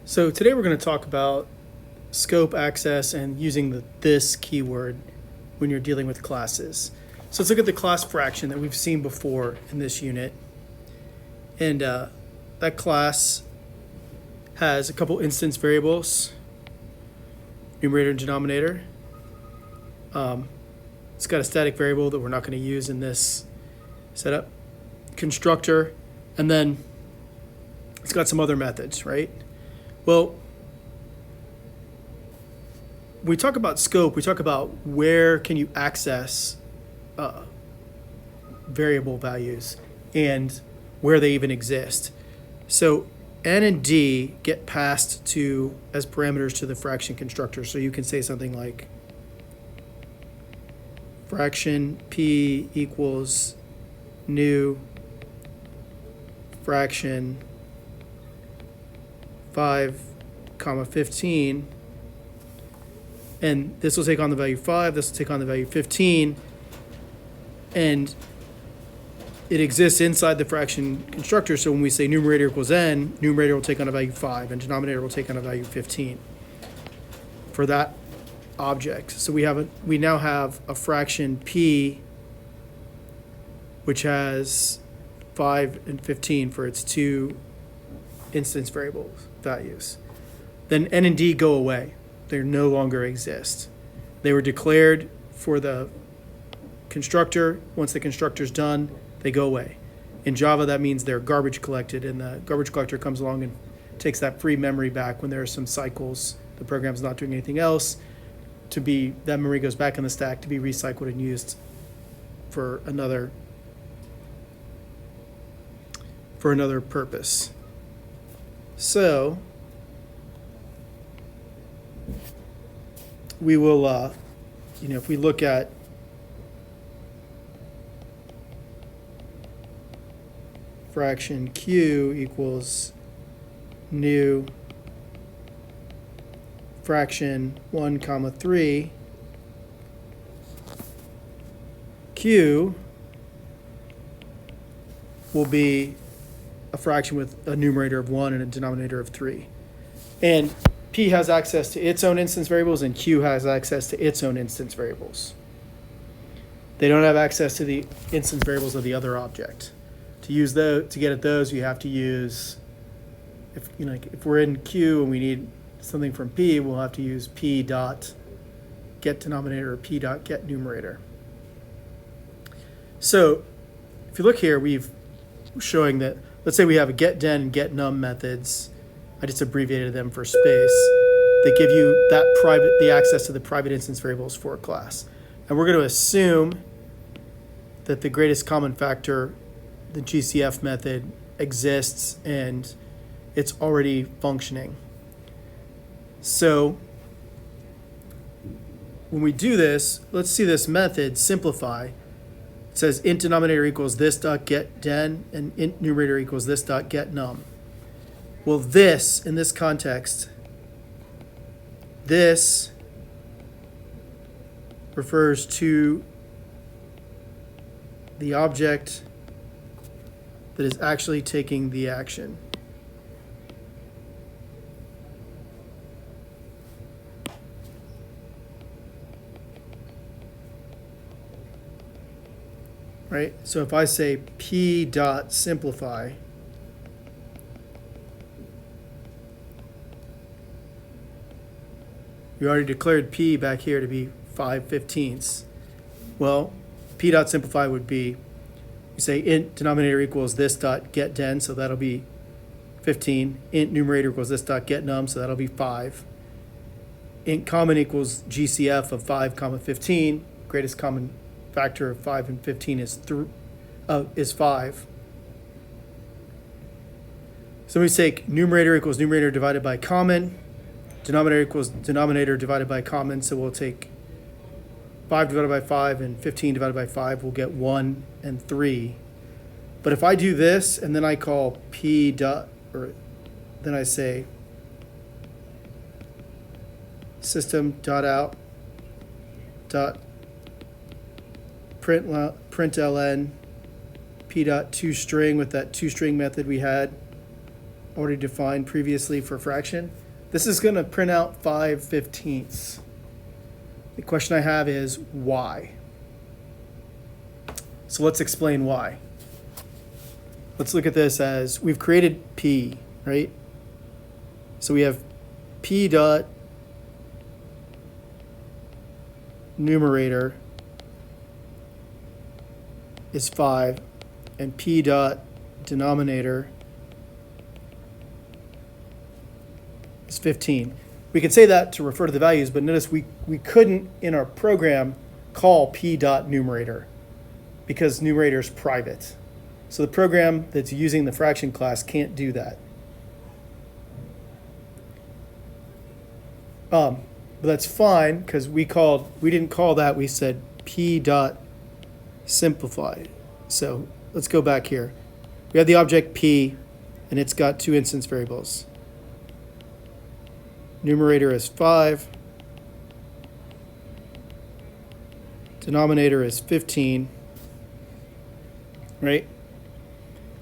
So today we're going to talk about scope access and using the this keyword when you're dealing with classes. So let's look at the class fraction that we've seen before in this unit. And that class has a couple instance variables, numerator and denominator. It's got a static variable that we're not going to use in this setup, constructor, and then it's got some other methods, right? Well, we talk about scope, we talk about where can you access variable values and where they even exist. So n and d get passed to as parameters to the fraction constructor. So you can say something like fraction p equals new fraction 5, 15, and this will take on the value 5, this will take on the value 15, and it exists inside the fraction constructor. So when we say numerator equals n, numerator will take on a value 5 and denominator will take on a value 15 for that object. So we now have a fraction p which has 5 and 15 for its two instance variable values. Then n and d go away. They no longer exist. They were declared for the constructor. Once the constructor's done, they go away. In Java, that means they're garbage collected, and the garbage collector comes along and takes that free memory back when there are some cycles. The program's not doing anything else. That memory goes back in the stack to be recycled and used for another purpose. So we will, if we look at fraction q equals new fraction 1, 3, q will be a fraction with a numerator of 1 and a denominator of 3. And p has access to its own instance variables, and q has access to its own instance variables. They don't have access to the instance variables of the other object. To get at those, you have to use, if we're in q and we need something from p, we'll have to use p dot get denominator or p dot get numerator. So if you look here, we're showing that, let's say we have a get den and get num methods. I just abbreviated them for space. They give you the access to the private instance variables for a class. And we're going to assume that the greatest common factor, the GCF method, exists and it's already functioning. So when we do this, let's see this method simplify. It says int denominator equals this dot get den and int numerator equals this dot get num. Well, this, in this context, this refers to the object that is actually taking the action. Right? So if I say p dot simplify, we already declared p back here to be 5/15. Well, p dot simplify would be, you say int denominator equals this dot get den, so that'll be 15. Int numerator equals this dot get num, so that'll be 5. Int common equals GCF of 5, 15. Greatest common factor of 5 and 15 is 5. So we take numerator equals numerator divided by common. Denominator equals denominator divided by common. So we'll take 5 divided by 5 and 15 divided by 5. We'll get 1 and 3. But if I do this and then I call p dot, or then I say system dot out dot println p dot toString with that toString method we had, already defined previously for fraction. This is going to print out 5/15. The question I have is why? So let's explain why. Let's look at this as we've created P, right? So we have P dot numerator is 5 and P dot denominator is 15. We could say that to refer to the values, but notice we couldn't in our program call P dot numerator because numerator is private. So the program that's using the fraction class can't do that. But that's fine because we didn't call that, we said P dot simplify. So let's go back here. We have the object P and it's got two instance variables. Numerator is 5. Denominator is 15. Right?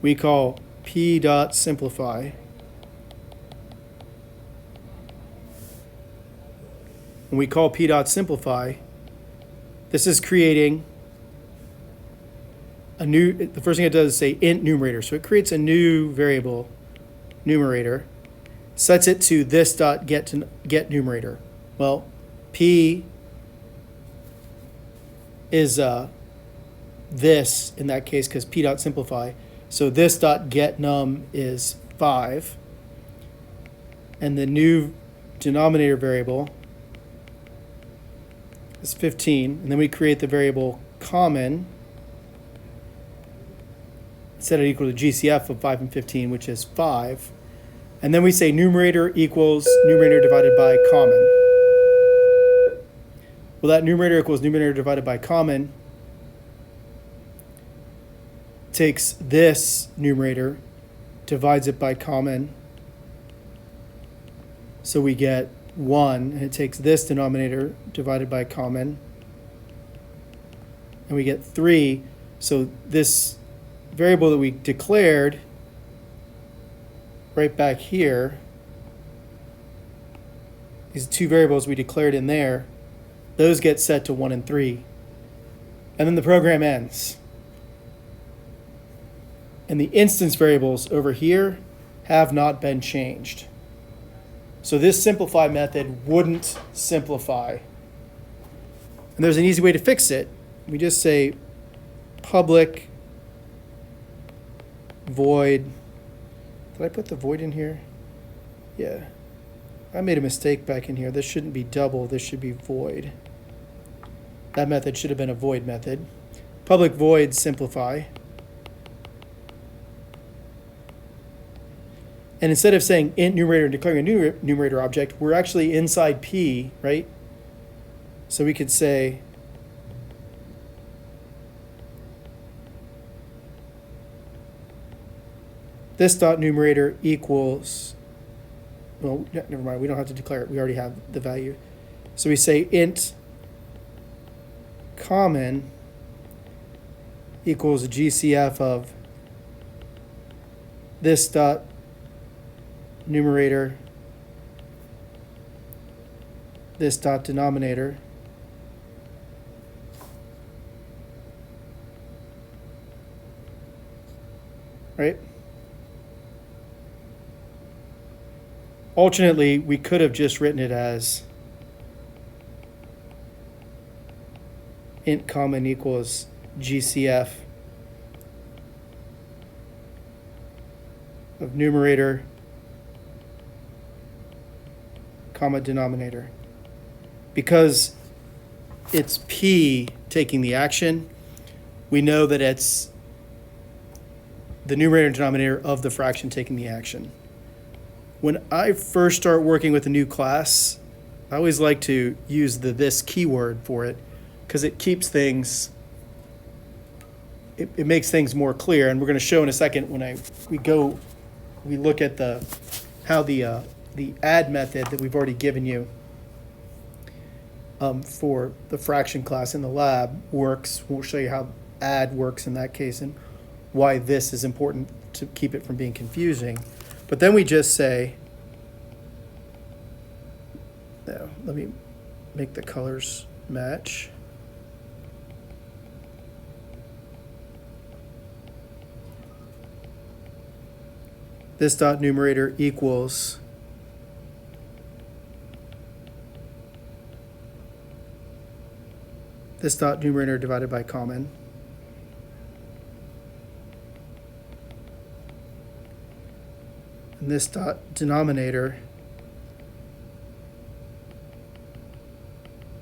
We call P dot simplify. When we call P dot simplify, this is creating a new, the first thing it does is say int numerator. So it creates a new variable, numerator, sets it to this dot get numerator. Well, P is this in that case because P dot simplify. So this dot get num is 5. And the new denominator variable is 15. And then we create the variable common, set it equal to GCF of 5 and 15, which is 5. And then we say numerator equals numerator divided by common. Well, that numerator equals numerator divided by common takes this numerator, divides it by common. So we get 1, and it takes this denominator divided by common. And we get 3. So this variable that we declared right back here, these two variables we declared in there, those get set to 1 and 3. And then the program ends. And the instance variables over here have not been changed. So this simplify method wouldn't simplify. And there's an easy way to fix it. We just say public void. Did I put the void in here? Yeah. I made a mistake back in here. This shouldn't be double. This should be void. That method should have been a void method. Public void simplify. And instead of saying int numerator and declaring a new numerator object, we're actually inside P, right? So we could say this dot numerator equals, well, never mind, we don't have to declare it. We already have the value. So we say int common equals a GCF of this dot numerator, this dot denominator, right? Alternately, we could have just written it as int common equals GCF of numerator, comma denominator. Because it's P taking the action, we know that it's the numerator and denominator of the fraction taking the action. When I first start working with a new class, I always like to use the this keyword for it because it keeps things, it makes things more clear. And we're going to show in a second when we look at how the add method that we've already given you for the fraction class in the lab works. We'll show you how add works in that case and why this is important to keep it from being confusing. But then we just say, no, let me make the colors match. This dot numerator equals this dot numerator divided by common. And this dot denominator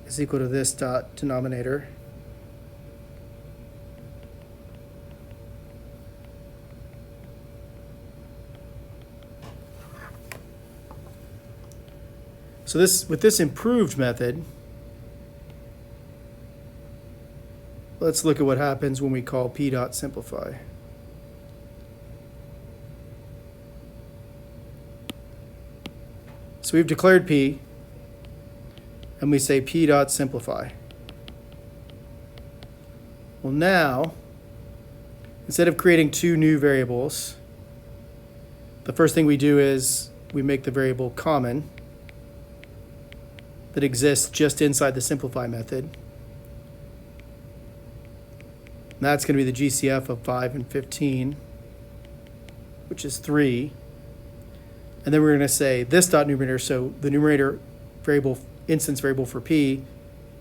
is equal to this dot denominator. So with this improved method, let's look at what happens when we call p dot simplify. So we've declared p, and we say p dot simplify. Well, now, instead of creating two new variables, the first thing we do is we make the variable common that exists just inside the simplify method. And that's going to be the GCF of 5 and 15, which is 3. And then we're going to say this dot numerator, so the numerator variable, instance variable for p,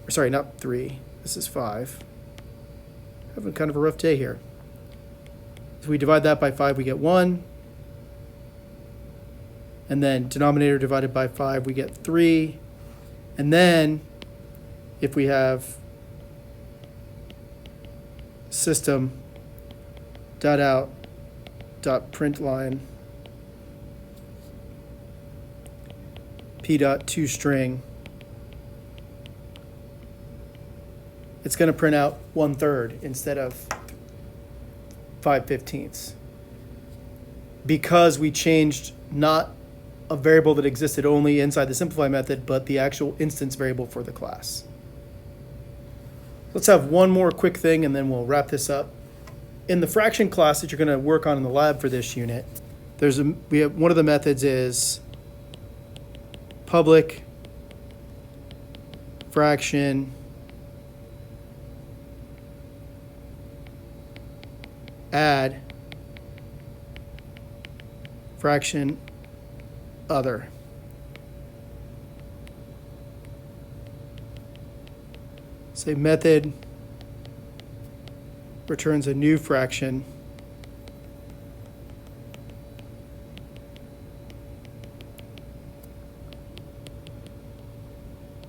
or sorry, not 3, this is 5. Having kind of a rough day here. If we divide that by 5, we get 1. And then denominator divided by 5, we get 3. And then if we have system dot out dot println p dot toString, it's going to print out 1/3 instead of 5/15, because we changed not a variable that existed only inside the simplify method, but the actual instance variable for the class. Let's have one more quick thing and then we'll wrap this up. In the fraction class that you're going to work on in the lab for this unit, we have one of the methods is public fraction add fraction other. Say method returns a new fraction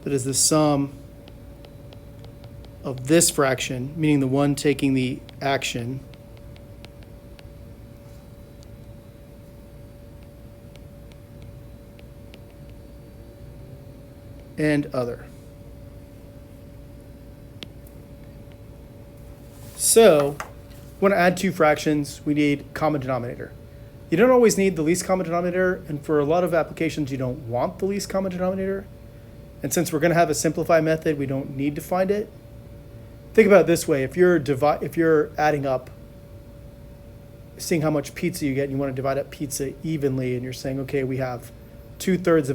that is the sum of this fraction, meaning the one taking the action, and other. So, we want to add two fractions, we need common denominator. You don't always need the least common denominator, and for a lot of applications you don't want the least common denominator. And since we're going to have a simplify method, we don't need to find it. Think about it this way: if you're adding up, seeing how much pizza you get, and you want to divide up pizza evenly, and you're saying, okay, we have 2/3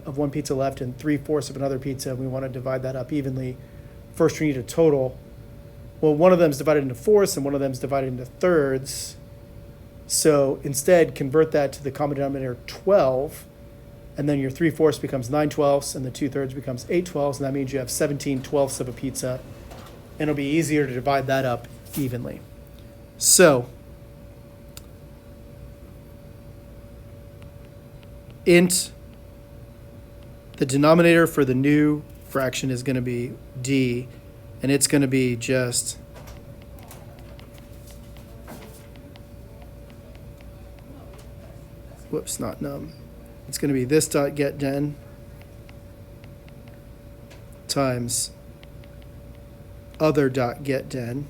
of one pizza left and 3/4 of another pizza, and we want to divide that up evenly. First, we need a total. Well, one of them is divided into fourths and one of them is divided into thirds. So instead, convert that to the common denominator 12, and then your 3/4 becomes 9/12, and the 2/3 becomes 8/12, and that means you have 17/12 of a pizza, and it'll be easier to divide that up evenly. So int, the denominator for the new fraction is going to be d, and it's going to be just not num. It's going to be this dot get den times other dot get den.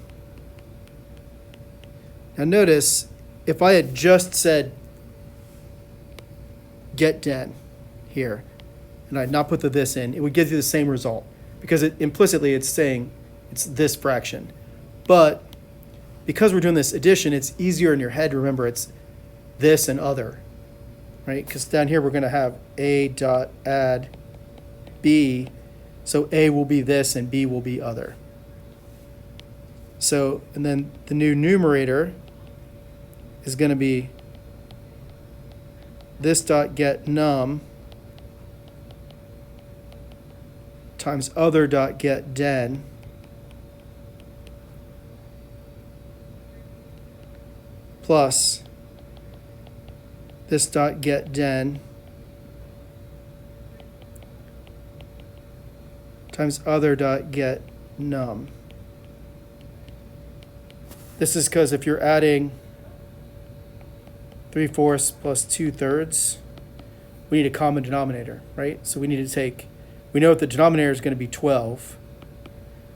Now notice, if I had just said get den here, and I'd not put the this in, it would give you the same result, because implicitly it's saying it's this fraction. But because we're doing this addition, it's easier in your head to remember it's this and other. right? Because down here we're going to have A dot add B. So A will be this and B will be other. So, and then the new numerator is going to be this dot get num times other dot get den plus this dot get den times other dot get num. This is because if you're adding 3/4 plus 2/3, we need a common denominator, right? So we need to take, we know that the denominator is going to be 12.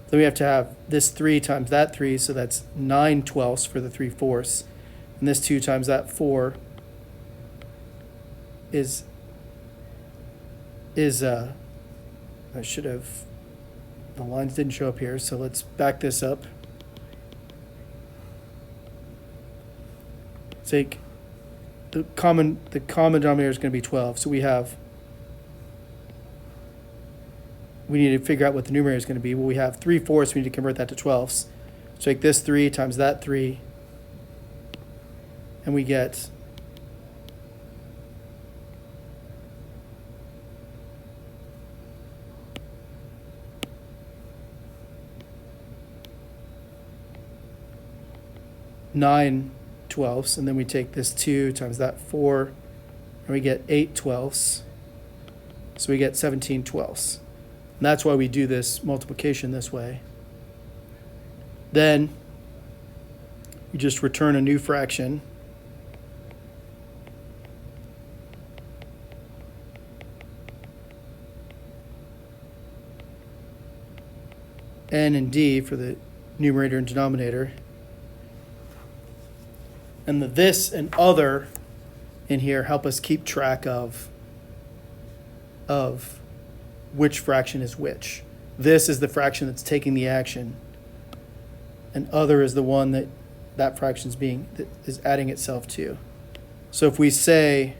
Then we have to have this 3 times that 3, so that's 9/12 for the 3/4. And this 2 times that 4 is I should have, the lines didn't show up here, so let's back this up. Take the common denominator is going to be 12. So we need to figure out what the numerator is going to be. Well, we have 3/4, we need to convert that to 12s. So take this 3 times that 3, and we get nine 12ths, and then we take this 2 times that 4, and we get 8 12ths. So we get 17 12ths. And that's why we do this multiplication this way. Then you just return a new fraction. N and D for the numerator and denominator. And the this and other in here help us keep track of which fraction is which. This is the fraction that's taking the action, and other is the one that fraction is adding itself to. So if we say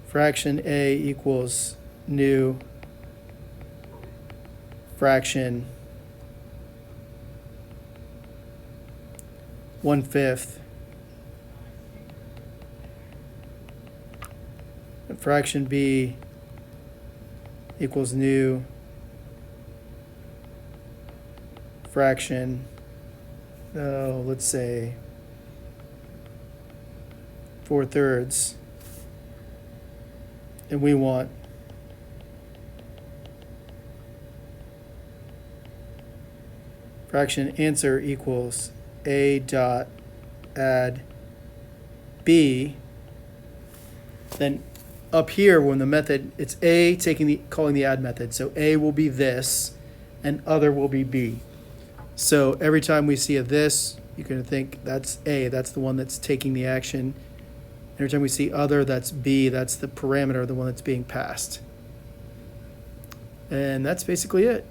fraction A equals new fraction 1/5, and fraction B equals new fraction, let's say 4/3, and we want fraction answer equals A dot add B, then up here when the method, it's A calling the add method. So A will be this and other will be B. So every time we see a this, you're going to think that's A, that's the one that's taking the action. Every time we see other, that's B, that's the parameter, the one that's being passed. And that's basically it.